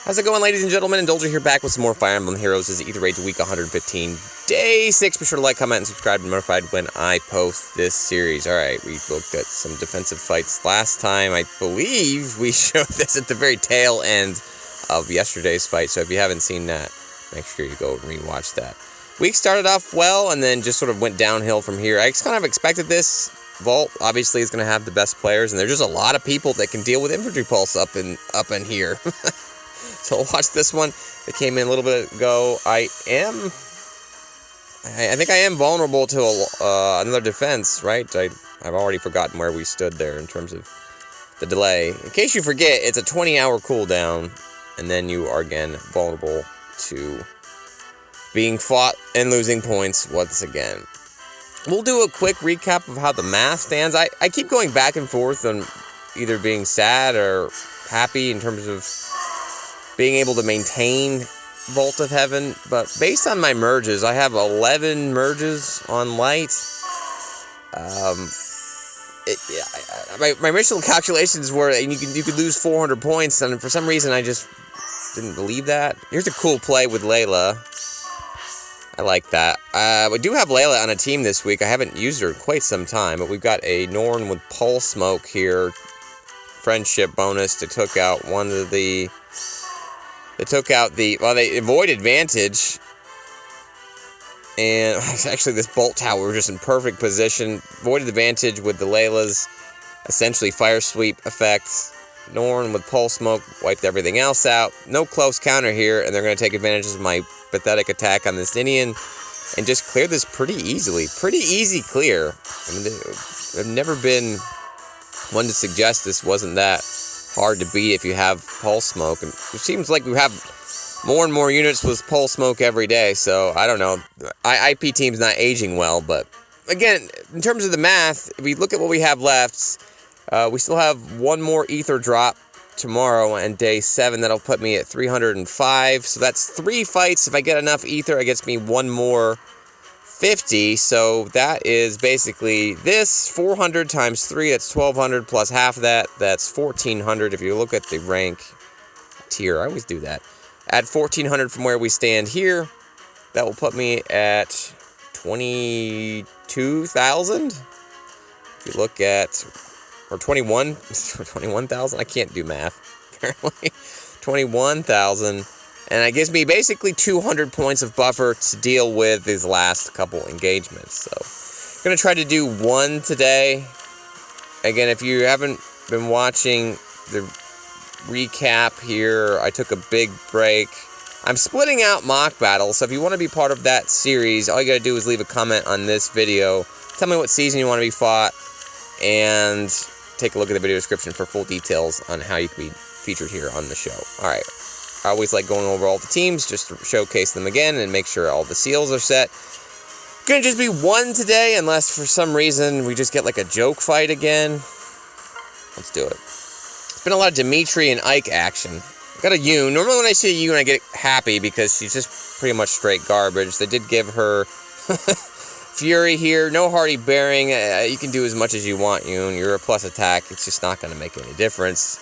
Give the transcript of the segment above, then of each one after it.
How's it going, ladies and gentlemen? Indulger here, back with some more Fire Emblem Heroes. This is Aether Rage week 115, day 6. Be sure to like, comment, and subscribe to be notified when I post this series. Alright, we looked at some defensive fights last time. I believe we showed this at the very tail end of yesterday's fight, so if you haven't seen that, make sure you go and rewatch that. Week started off well, and then just sort of went downhill from here. I just kind of expected this. Vault obviously is going to have the best players, and there's just a lot of people that can deal with Infantry Pulse up in here. So we'll watch this one. It came in a little bit ago. I think I am vulnerable to another defense, right? I've already forgotten where we stood there in terms of the delay. In case you forget, it's a 20-hour cooldown, and then you are again vulnerable to being fought and losing points once again. We'll do a quick recap of how the math stands. I keep going back and forth on either being sad or happy in terms of being able to maintain Vault of Heaven, but based on my merges, I have 11 merges on light. My initial calculations were you could lose 400 points, and for some reason I just didn't believe that. Here's a cool play with Layla. I like that. We do have Layla on a team this week. I haven't used her in quite some time, but we've got a Norn with Pulse Smoke here. Friendship bonus to took out one of the... they avoid advantage, and actually this bolt tower was just in perfect position. Avoided advantage with the Layla's essentially fire sweep effects. Norn with Pulse Smoke wiped everything else out. No close counter here, and they're going to take advantage of my pathetic attack on this Indian and just clear this pretty easily. Pretty easy clear. I mean, I've never been one to suggest this wasn't that hard to beat if you have Pulse Smoke, and it seems like we have more and more units with Pulse Smoke every day, so I don't know. IP team's not aging well, but again, in terms of the math, if we look at what we have left, we still have one more Aether drop tomorrow and day 7. That'll put me at 305, so that's 3 fights. If I get enough Aether, it gets me one more 50, so that is basically this 400 times 3, that's 1200 plus half of that, that's 1400. If you look at the rank tier, I always do that. Add 1400 from where we stand here, that will put me at 22,000. If you look at, or 21,000, I can't do math, apparently. 21,000. And it gives me basically 200 points of buffer to deal with these last couple engagements. So, I'm going to try to do one today. Again, if you haven't been watching the recap here, I took a big break. I'm splitting out mock battles, so if you want to be part of that series, all you got to do is leave a comment on this video. Tell me what season you want to be fought, and take a look at the video description for full details on how you can be featured here on the show. Alright. I always like going over all the teams just to showcase them again and make sure all the seals are set. Gonna just be one today, unless for some reason we just get like a joke fight again. Let's do it. It's been a lot of Dimitri and Ike action. I got a Yoon. Normally when I see a Yoon I get happy because she's just pretty much straight garbage. They did give her Fury here. No Hardy Bearing. You can do as much as you want, Yoon. You're a plus attack. It's just not going to make any difference.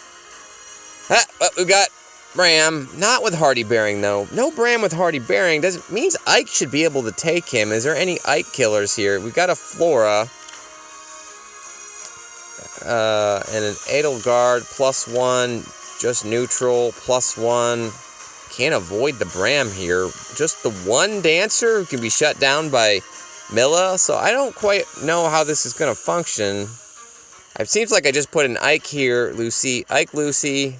We got Bram, not with Hardy Bearing though. No Bram with Hardy Bearing means Ike should be able to take him. Is there any Ike killers here? We've got a Flora and an Edelgard +1, just neutral +1. Can't avoid the Bram here. Just the one dancer who can be shut down by Milla. So I don't quite know how this is going to function. It seems like I just put an Ike here, Lucy, Ike, Lucy.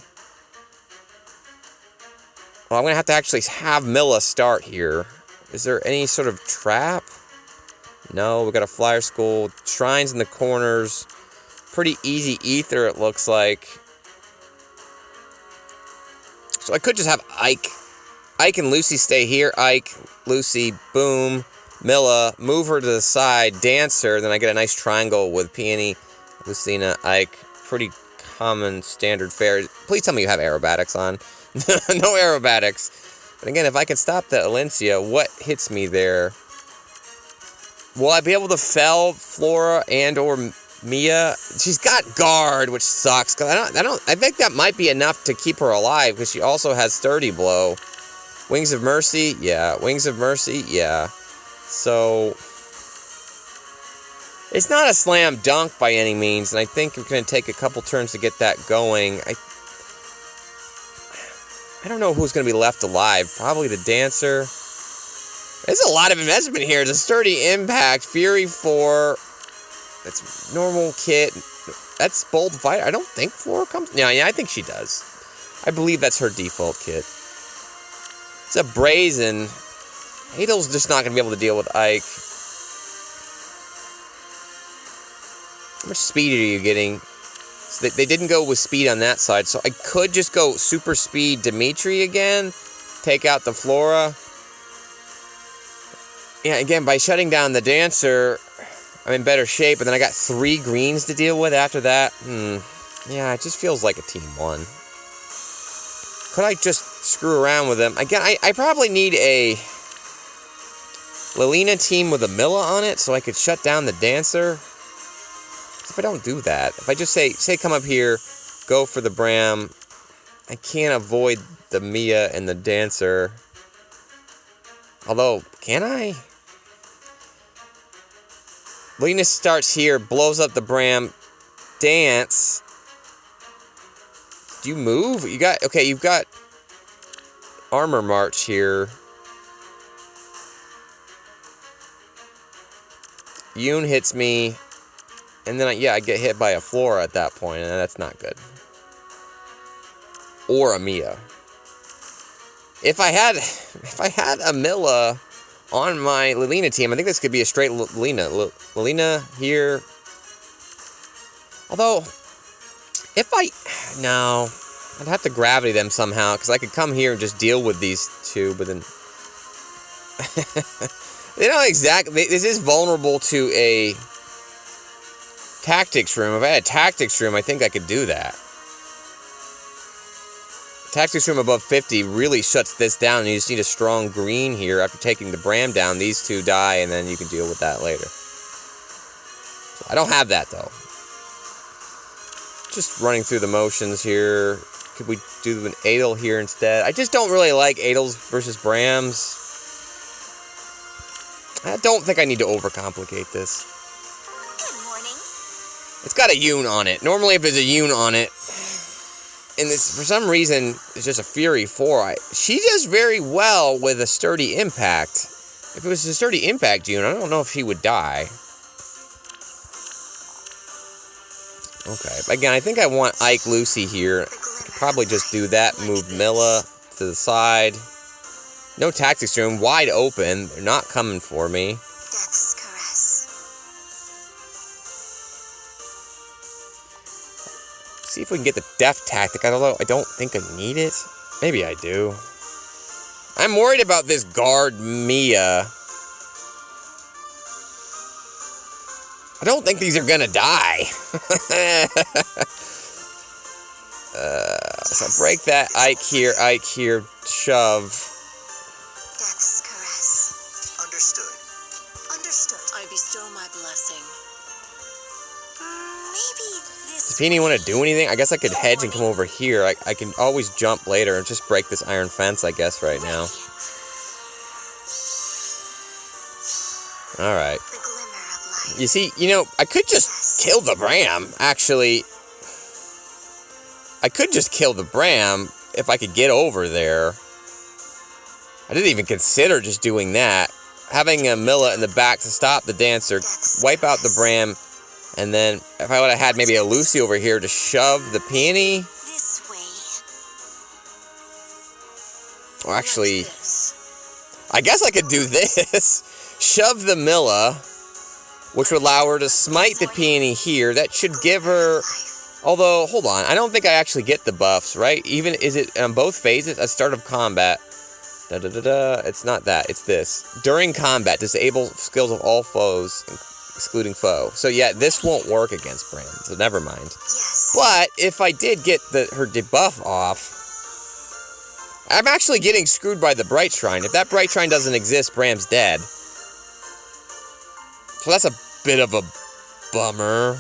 Well, I'm going to have to actually have Milla start here. Is there any sort of trap? No, we got a Flyer School. Shrines in the corners. Pretty easy Aether, it looks like. So I could just have Ike. Ike and Lucy stay here. Ike, Lucy, boom. Milla, move her to the side. Dancer, then I get a nice triangle with Peony, Lucina, Ike. Pretty common standard fare. Please tell me you have aerobatics on. No aerobatics. But again, if I can stop the Alencia, what hits me there? Will I be able to fell Flora and or Mia, she's got guard, which sucks. Cause I think that might be enough to keep her alive, because she also has Sturdy Blow. Wings of Mercy, yeah. Wings of Mercy, yeah. So, it's not a slam dunk by any means, and I think it's going to take a couple turns to get that going. I don't know who's going to be left alive. Probably the Dancer. There's a lot of investment here. It's a Sturdy Impact, Fury 4. That's normal kit. That's Bold Fighter. I don't think 4 comes... Yeah, I think she does. I believe that's her default kit. It's a Brazen. Adel's just not going to be able to deal with Ike. How much speed are you getting? So they didn't go with speed on that side, so I could just go super speed Dimitri again. Take out the Flora. Yeah, again, by shutting down the Dancer... I'm in better shape, and then I got 3 greens to deal with after that. Yeah, it just feels like a team 1. Could I just screw around with them? Again, I probably need a Lilina team with a Milla on it so I could shut down the Dancer. If I don't do that, if I just say come up here, go for the Bram, I can't avoid the Mia and the Dancer. Although, can I? Lilina starts here, blows up the Bram, dance. Do you move? You've got Armor March here. Yoon hits me, and then I get hit by a Flora at that point, and that's not good. Or a Mia. If I had a Milla on my Lilina team, I think this could be a straight Lilina. Lilina here. Although, no, I'd have to gravity them somehow, because I could come here and just deal with these two, but then... they don't exactly... This is vulnerable to a Tactics Room. If I had a Tactics Room, I think I could do that. Tactics Room above 50 really shuts this down, and you just need a strong green here. After taking the Bram down, these 2 die, and then you can deal with that later. So I don't have that, though. Just running through the motions here. Could we do an Adel here instead? I just don't really like Adels versus Brams. I don't think I need to overcomplicate this. Good morning. It's got a Yoon on it. Normally, if there's a Yoon on it, and this, for some reason, it's just a Fury 4. She does very well with a Sturdy Impact. If it was a Sturdy Impact Yoon, I don't know if she would die. Okay, again, I think I want Ike Lucy here. I could probably just do that, move Milla to the side. No Tactics Room, wide open. They're not coming for me. Death's caress. See if we can get the Death Tactic, although I don't think I need it. Maybe I do. I'm worried about this guard Mia. I don't think these are gonna die. So break that Ike here, shove. Death's caress. Understood. Understood. I bestow my blessing. Maybe this... Does Peony want to do anything? I guess I could hedge and come over here. I can always jump later and just break this iron fence, I guess, right now. Alright. You see, I could just kill the Bram, actually. I could just kill the Bram if I could get over there. I didn't even consider just doing that. Having a Milla in the back to stop the Dancer, wipe out the Bram, and then if I would have had maybe a Lucy over here to shove the Peony. This way. Or actually, I guess I could do this. Shove the Milla, which would allow her to smite the Peony here. That should give her... Although, hold on. I don't think I actually get the buffs, right? Even, is it on both phases? At start of combat. It's not that. It's this. During combat, disable skills of all foes, excluding foe. So yeah, this won't work against Bram. So never mind. Yes. But if I did get her debuff off, I'm actually getting screwed by the Bright Shrine. If that Bright Shrine doesn't exist, Bram's dead. So that's a bit of a bummer.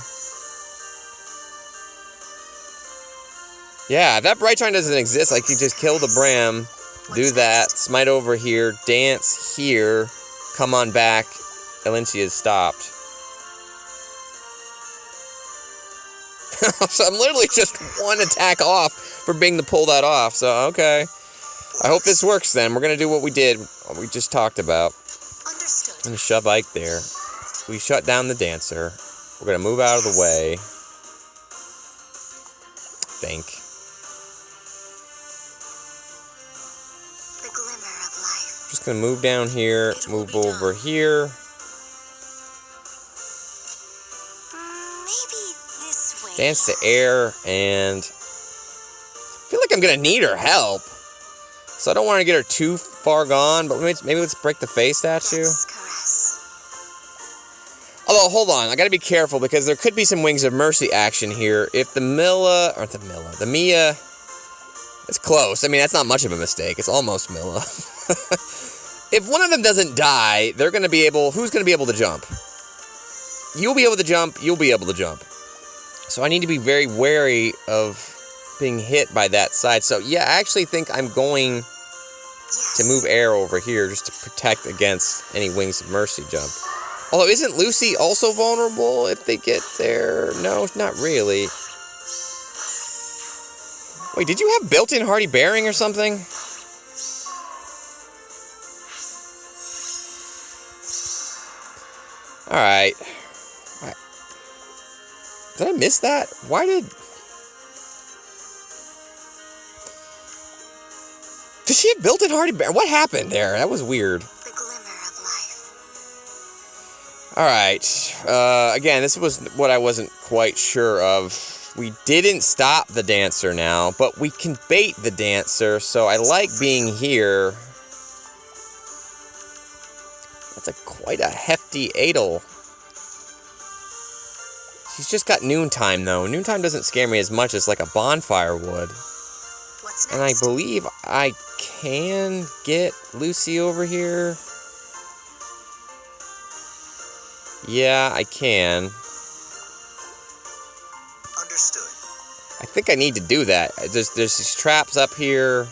Yeah, if that bright shine doesn't exist, I could just kill the Bram, do that, smite over here, dance here, come on back, Elincia is stopped. So I'm literally just one attack off for being to pull that off, so okay. I hope this works then. We're going to do what we did, what we just talked about. Understood. I'm going to shove Ike there. We shut down the dancer. We're going to move out of the way. Think. The glimmer of life. Just going to move down here, move over here. Maybe this way. Dance to air, and I feel like I'm going to need her help. So I don't want to get her too far gone, but maybe let's break the face statue. Although, hold on, I gotta be careful because there could be some Wings of Mercy action here. If the Mia, it's close. I mean, that's not much of a mistake. It's almost Milla. If one of them doesn't die, they're gonna be able, who's gonna be able to jump? You'll be able to jump, you'll be able to jump. So I need to be very wary of being hit by that side. So yeah, I actually think I'm going to move air over here just to protect against any Wings of Mercy jump. Although, isn't Lucy also vulnerable if they get there? No, not really. Wait, did you have built-in hardy bearing or something? Alright. Did I miss that? Why did... Does she have built-in hardy bearing? What happened there? That was weird. Alright, again, this was what I wasn't quite sure of. We didn't stop the dancer now, but we can bait the dancer, so I like being here. That's quite a hefty Adel. She's just got noontime, though. Noontime doesn't scare me as much as like a bonfire would. And I believe I can get Lucy over here. Yeah, I can. Understood. I think I need to do that. There's these traps up here.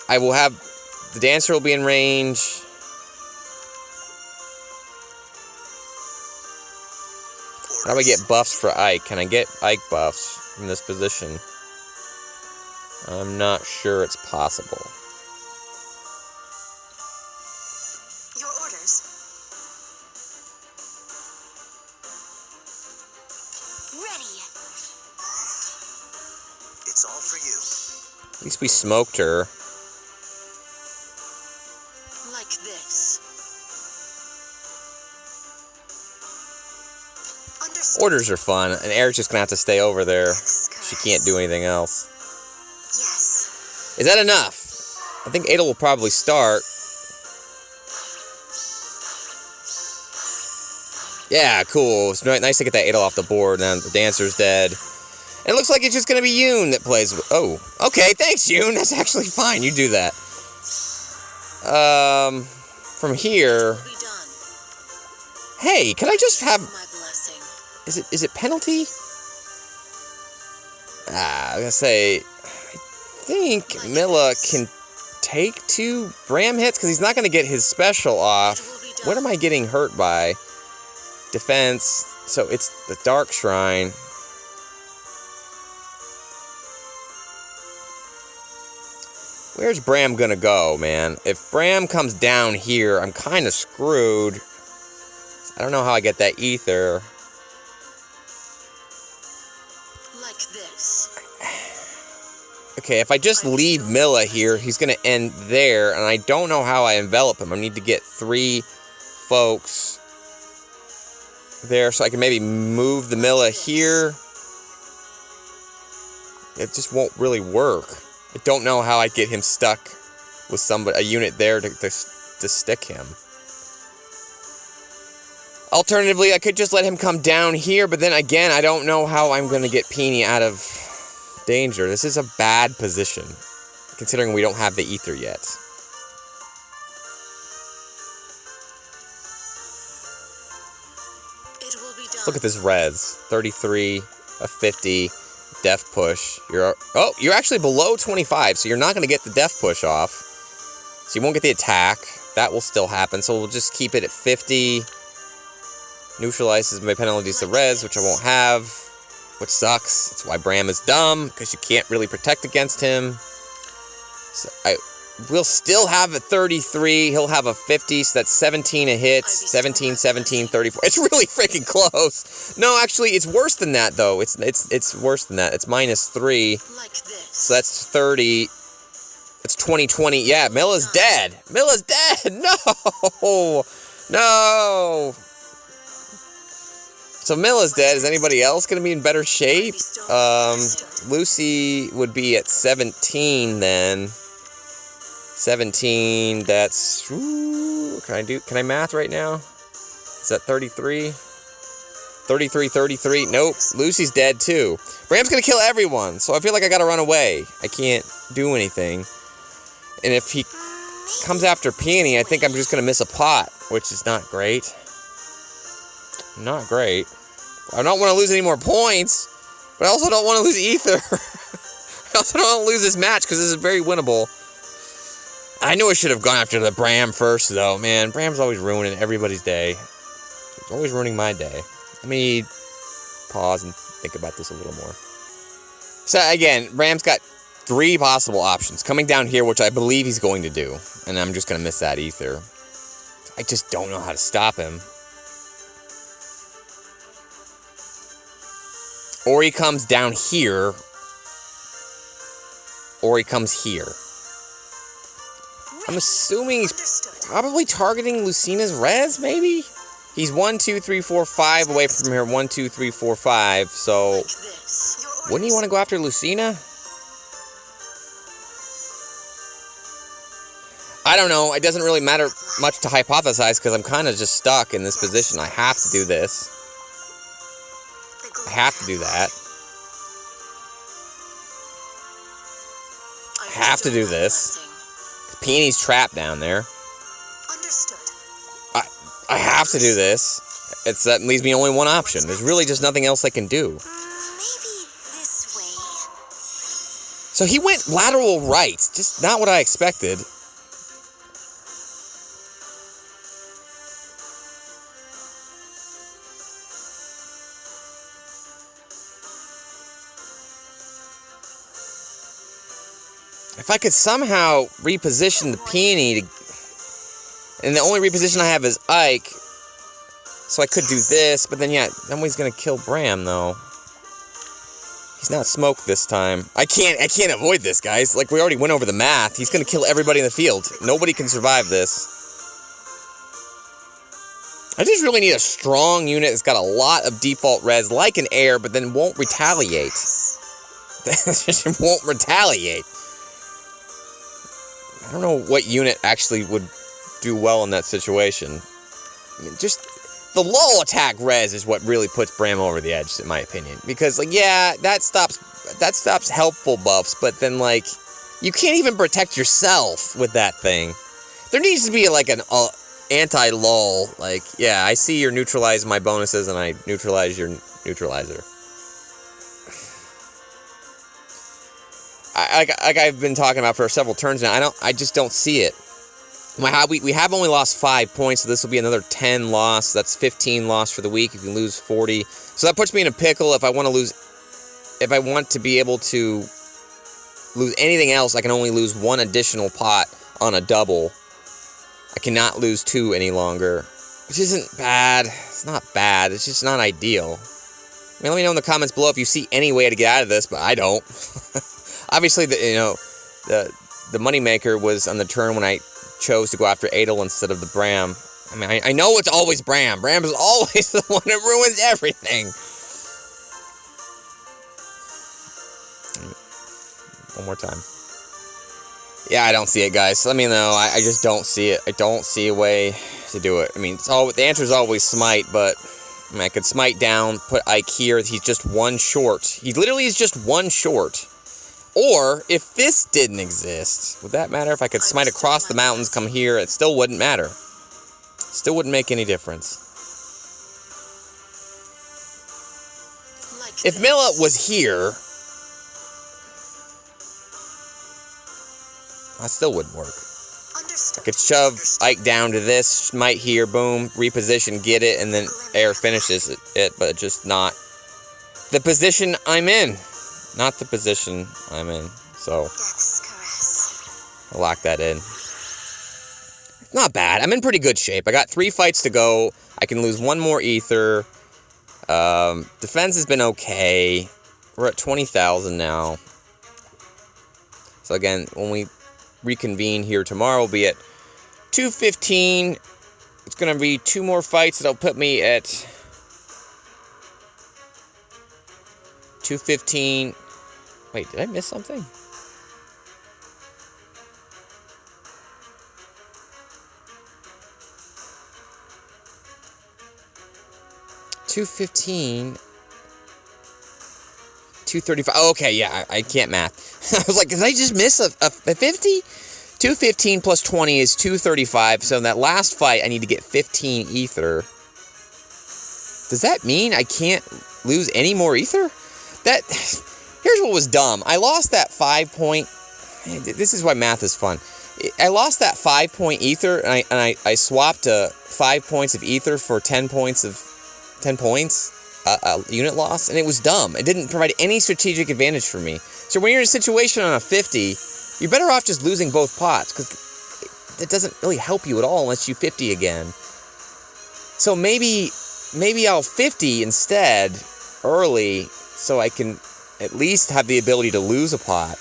I will have... The dancer will be in range. How do I get buffs for Ike? Can I get Ike buffs from this position? I'm not sure it's possible. Your orders. Ready. It's all for you. At least we smoked her. Like this. Understood. Orders are fun, and Eric's just gonna have to stay over there. She can't do anything else. Yes. Is that enough? I think Adel will probably start. Yeah, cool. It's nice to get that Adel off the board. Now the dancer's dead. And it looks like it's just going to be Yoon that plays with... Oh, okay, thanks, Yoon. That's actually fine. You do that. From here... Hey, can I just have... Is it penalty? I was going to say... I think Milla can take 2 Bram hits because he's not going to get his special off. What am I getting hurt by? Defense. So it's the Dark Shrine. Where's Bram gonna go, man? If Bram comes down here, I'm kind of screwed. I don't know how I get that Aether. Like this. Okay, if I just leave Milla here, he's gonna end there, and I don't know how I envelop him. I need to get 3 folks there so I can maybe move the Milla here. It just won't really work. I don't know how I'd get him stuck with a unit there to stick him. Alternatively, I could just let him come down here, but then again, I don't know how I'm going to get Peony out of danger. This is a bad position, considering we don't have the Aether yet. It will be done. Look at this res. 33, a 50, death push. You're actually below 25, so you're not going to get the death push off. So you won't get the attack. That will still happen, so we'll just keep it at 50. Neutralizes my penalties to res, which I won't have, which sucks. That's why Bram is dumb, because you can't really protect against him. So we'll still have a 33. He'll have a 50, so that's 17 a hit. 17, 17, 34. It's really freaking close. No, actually, it's worse than that, though. It's worse than that. It's -3. So that's 30. It's 20, 20. Yeah, Milla's dead. Milla's dead. No. No. So Milla's dead. Is anybody else going to be in better shape? Lucy would be at 17 then. 17, that's... Ooh, can I math right now? Is that 33? 33, 33. Nope. Lucy's dead too. Bram's going to kill everyone, so I feel like I got to run away. I can't do anything. And if he comes after Peony, I think I'm just going to miss a pot, which is not great. Not great. I don't want to lose any more points, but I also don't want to lose Aether. I also don't want to lose this match, because this is very winnable. I knew I should have gone after the Bram first, though. Man, Bram's always ruining everybody's day. He's always ruining my day. Let me pause and think about this a little more. So, again, Bram's got 3 possible options. Coming down here, which I believe he's going to do. And I'm just going to miss that Aether. I just don't know how to stop him. Or he comes down here. Or he comes here. I'm assuming he's probably targeting Lucina's res, maybe? He's 1, 2, 3, 4, 5 away from here. 1, 2, 3, 4, 5. So, wouldn't he want to go after Lucina? I don't know. It doesn't really matter much to hypothesize, because I'm kind of just stuck in this position. I have to do this. I have to do that. I have to do this. Peony's trapped down there. Understood. I have to do this. That leaves me only one option. There's really just nothing else I can do. Maybe this way. So he went lateral right. Just not what I expected. If I could somehow reposition the Peony to... And the only reposition I have is Ike. So I could do this, but then yeah, somebody's gonna kill Bram though. He's not smoked this time. I can't avoid this, guys. Like, we already went over the math. He's gonna kill everybody in the field. Nobody can survive this. I just really need a strong unit that's got a lot of default res, like an air, but then won't retaliate. Just won't retaliate. I don't know what unit actually would do well in that situation. I mean, just the low attack res is what really puts Bram over the edge, in my opinion. Because, like, yeah, that stops helpful buffs, but then, like, you can't even protect yourself with that thing. There needs to be, like, an anti-lull. Like, yeah, I see you're neutralizing my bonuses, and I neutralize your neutralizer. Like I've been talking about for several turns now, I just don't see it. We have only lost 5 points, so this will be another 10 loss. That's 15 loss for the week. You can lose 40. So that puts me in a pickle. If I want to be able to lose anything else, I can only lose 1 additional pot on a double. I cannot lose 2 any longer, which isn't bad. It's not bad. It's just not ideal. I mean, let me know in the comments below if you see any way to get out of this, but I don't. Obviously, the moneymaker was on the turn when I chose to go after Adel instead of the Bram. I mean, I know it's always Bram. Bram is always the one that ruins everything. One more time. Yeah, I don't see it, guys. Let me know. I just don't see it. I don't see a way to do it. I mean, the answer is always smite, but I mean, I could smite down, put Ike here. He's just 1 short. He literally is just 1 short. Or, if this didn't exist, would that matter? If I could smite across the mountains, come here, it still wouldn't matter. Still wouldn't make any difference. If Milla was here, That still wouldn't work. Understood. I could shove Ike down to this, smite here, boom, reposition, get it, and then air finishes it, but just not the position I'm in. Not the position I'm in. So, Death's caress. I'll lock that in. Not bad. I'm in pretty good shape. I got 3 fights to go. I can lose 1 more ether. Defense has been okay. We're at 20,000 now. So again, when we reconvene here tomorrow, we'll be at 215. It's going to be 2 more fights that'll put me at 215. Wait, did I miss something? $215, $235. Oh, okay, yeah, I can't math. I was like, did I just miss a 50? 215 plus 20 is 235. So in that last fight, I need to get 15 ether. Does that mean I can't lose any more ether? Here's what was dumb. I lost that 5 point. This is why math is fun. I lost that 5 point ether, and I swapped 5 points of ether for 10 points of 10 points. Unit loss, and it was dumb. It didn't provide any strategic advantage for me. So when you're in a situation on a 50, you're better off just losing both pots, because it doesn't really help you at all unless you 50 again. So maybe I'll 50 instead early, so I can at least have the ability to lose a pot,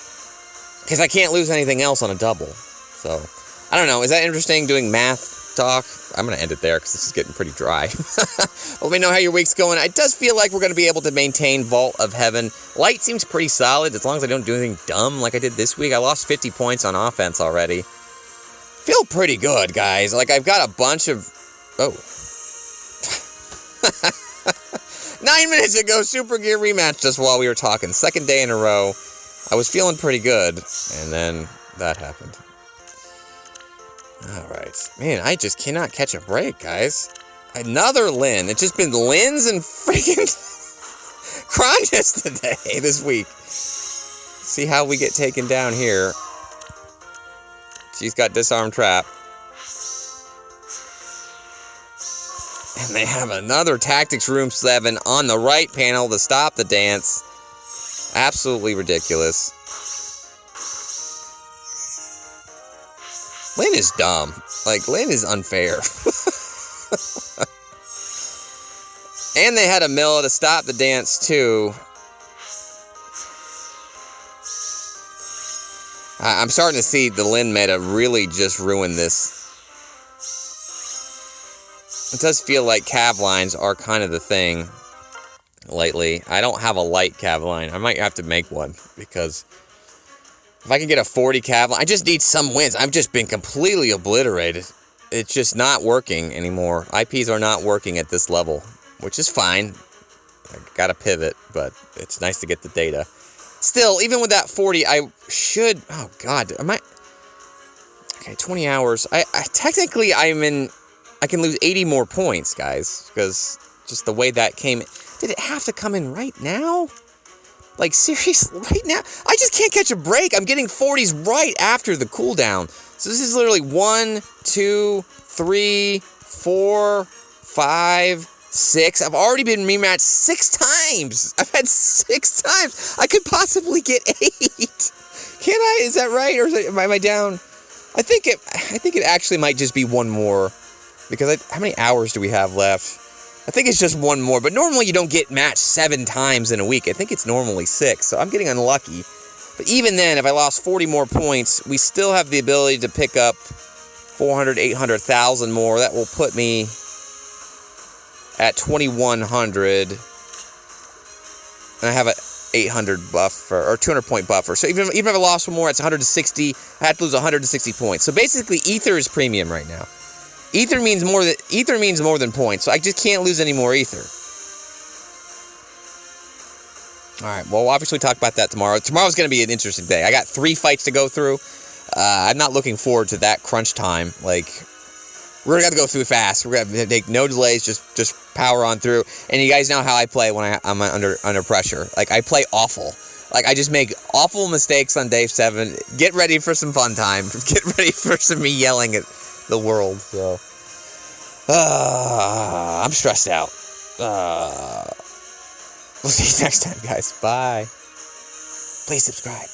because I can't lose anything else on a double. So I don't know. Is that interesting, doing math talk? I'm going to end it there because this is getting pretty dry. Let me know how your week's going. It does feel like we're going to be able to maintain Vault of Heaven. Light seems pretty solid as long as I don't do anything dumb like I did this week. I lost 50 points on offense already. Feel pretty good, guys. Like, I've got a bunch of... Oh. 9 minutes ago, Super Gear rematched us while we were talking. 2nd day in a row. I was feeling pretty good, and then that happened. Alright. Man, I just cannot catch a break, guys. Another Lin. It's just been Lins and freaking Cronjas today, this week. See how we get taken down here. She's got Disarm Trap. And they have another Tactics Room 7 on the right panel to stop the dance. Absolutely ridiculous. Lin is dumb. Like, Lin is unfair. And they had a mill to stop the dance, too. I'm starting to see the Lin meta really just ruin this. It does feel like cav lines are kind of the thing lately. I don't have a light cav line. I might have to make one, because if I can get a 40 cav line, I just need some wins. I've just been completely obliterated. It's just not working anymore. IPs are not working at this level, which is fine. I gotta pivot, but it's nice to get the data. Still, even with that 40, I should... Oh, God. Am I... Okay, 20 hours. Technically, I'm in... I can lose 80 more points, guys, because just the way that came... Did it have to come in right now? Like, seriously, right now? I just can't catch a break. I'm getting 40s right after the cooldown. So this is literally 1, 2, 3, 4, 5, 6. I've already been rematched 6 times. I've had 6 times. I could possibly get 8. Can I? Is that right? Or am I down? I think it actually might just be 1 more. Because how many hours do we have left? I think it's just 1 more. But normally you don't get matched 7 times in a week. I think it's normally 6. So I'm getting unlucky. But even then, if I lost 40 more points, we still have the ability to pick up 400, 800,000 more. That will put me at 2,100. And I have an 800 buffer, or 200 point buffer. So even if I lost 1 more, it's 160. I have to lose 160 points. So basically, Aether is premium right now. Ether means more than points, so I just can't lose any more ether. Alright, well, we'll obviously talk about that tomorrow. Tomorrow's going to be an interesting day. I got 3 fights to go through. I'm not looking forward to that crunch time. Like, we're going to go through fast. We're going to take no delays, just power on through. And you guys know how I play when I'm under pressure. Like, I play awful. Like, I just make awful mistakes on day 7. Get ready for some fun time. Get ready for some me yelling at the world. So, I'm stressed out. We'll see you next time, guys. Bye. Please subscribe.